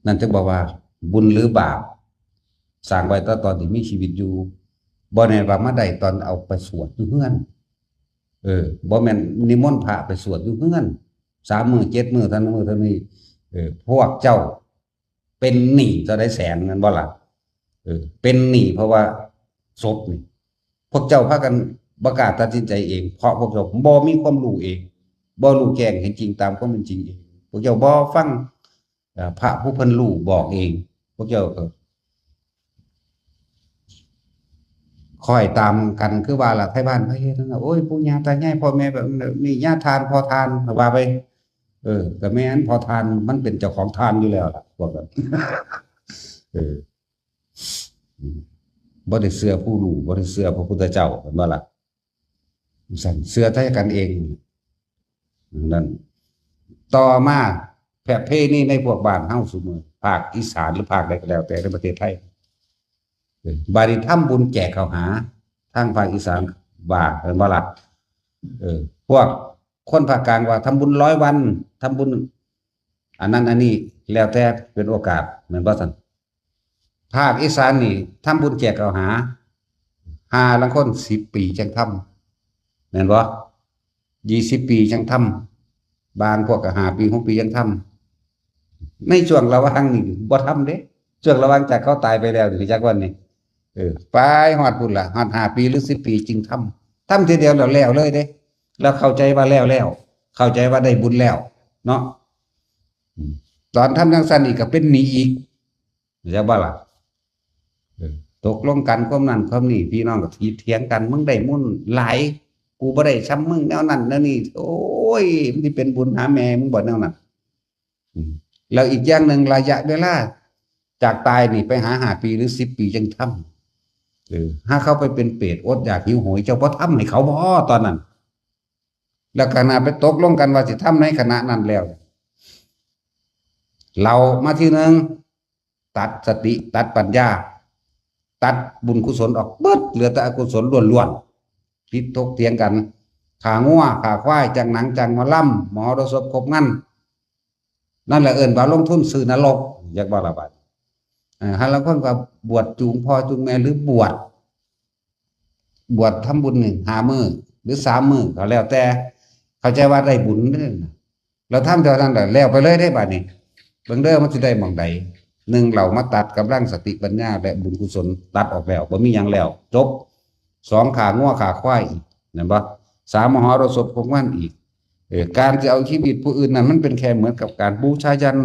นั่นจะบอกว่าบุญหรือบาปสร้างไว้ตอนที่มีชีวิตอยู่บ่แน่ว่ามาได้ตอนเอาไปสวดอยู่เฮือนบ่แม่นนิมนต์พระไปสวดอยู่เฮือน3 มื้อ 7 มื้อเท่านี้พวกเจ้าเป็นหนี้จะได้แสนนั่นบ่ล่ะเป็นหนี้เพราะว่าศพนี่พวกเจ้าพากันบ่กล้าตัดสินใจเองเพราะพวกเจ้าบ่มีความรู้เองบ่รู้แจ้งเห็นจริงตามความเป็นจริงเองพวกเจ้าบ่ฟังพระผู้เพิ่นรู้บอกเองพวกเจ้าคอยตามกันคือว่าล่ะไทบ้านไผเฮ็ดนั่นน่ะโอ้ยปู่ย่าตายายพ่อแม่แบบนี่ญาติทานพอทานว่าไปก็แม่นพอทานมันเป็นเจ้าของทานอยู่แล้วล่ะพวกนั้นเออบ่ได้เชื่อผู้รู้บ่ได้เชื่อพระพุทธเจ้าเห็นบ่ล่ะสั่นเชื่อแต่กันเองนั่นต่อมาเพณีในพวกบ้านเฮาซุมื้อภาคอีสานหรือภาคใดก็แล้วแต่ในประเทศไทยบาดนี้ทำบุญแจกข้าวหาทางภาคอีสานว่าเห็นบ่ล่ะพวกคนภาคกลางว่าทำบุญ100 วันทำบุญอันนั้นอันนี้แล้วแต่เป็นโอกาสเหมือนบ่ซั่นภาคอีสานนี่ทำบุญแจกข้าวหาหาลางคน10 ปีจังทำแม่นบ่20 ปีจังทำบางพวกก็5 ปี6 ปียังทำในช่วงระหว่างนี่บ่ทำเด้ช่วงระหว่างจากเขาตายไปแล้วถึงจักวันนี้ไปฮอดพุ่นล่ะฮอด5 ปีหรือ10 ปีจึงทำทีเดียวแล้วเลยเด้แล้วเข้าใจว่าแล้วเข้าใจว่าได้บุญแล้วเนาะตอนทำจังซั่นอีกก็เป็นหนี้อีกจักบ่ล่ะตกลงกันความนั้นความนี้พี่น้องก็เถียงกันมึงได้บุญหลายกูบ่ได้ซ้ำมึงแนวนั้นแนวนี้โอ้ยมันสิเป็นบุญหาแม่มึงบ่แนวนั้นแล้วอีกอย่างหนึ่งระยะเวลาจากตายนี่ไปหา5 ปีหรือ10 ปีจังทำถ้าเขาไปเป็นเปรตอดอยากหิวโหยเจ้าบ่ทำให้เขาบ่ตอนนั้นแล้วขณะไปตกลงกันว่าสิทำในขณะนั้นแล้วเรามาที่หนึ่งตัดสติตัดปัญญาตัดบุญกุศลออกเบิดเหลือแต่อกุศลล้วนๆคิดถกเถียงกันขางัวขาควายจังหนังจังหมอลำหมอรสพครบงั้นนั่นแหละว่าลงทุนซื้อนรกอยากบ่ล่ะบัดหาลางคนก็บวชจูงพ่อจูงแม่หรือบวชทำบุญ5 มื้อหรือ3 มื้อก็แล้วแต่เข้าใจว่าได้บุญเด้อเราทำเท่านั้นแหละแล้วไปเลยได้บัดนี้เบิ่งเด้อมันสิได้หม่องใด1เรามาตัดกำลังสติปัญญาและบุญกุศลตัดออกแล้วบ่มีหยังแล้วจบ2ขางัวขาควายอีกนั่นบ่3มหรสพของมันอีกการจะเอาชีวิตผู้อื่นนั้นมันเป็นแค่เหมือนกับการบูชายัน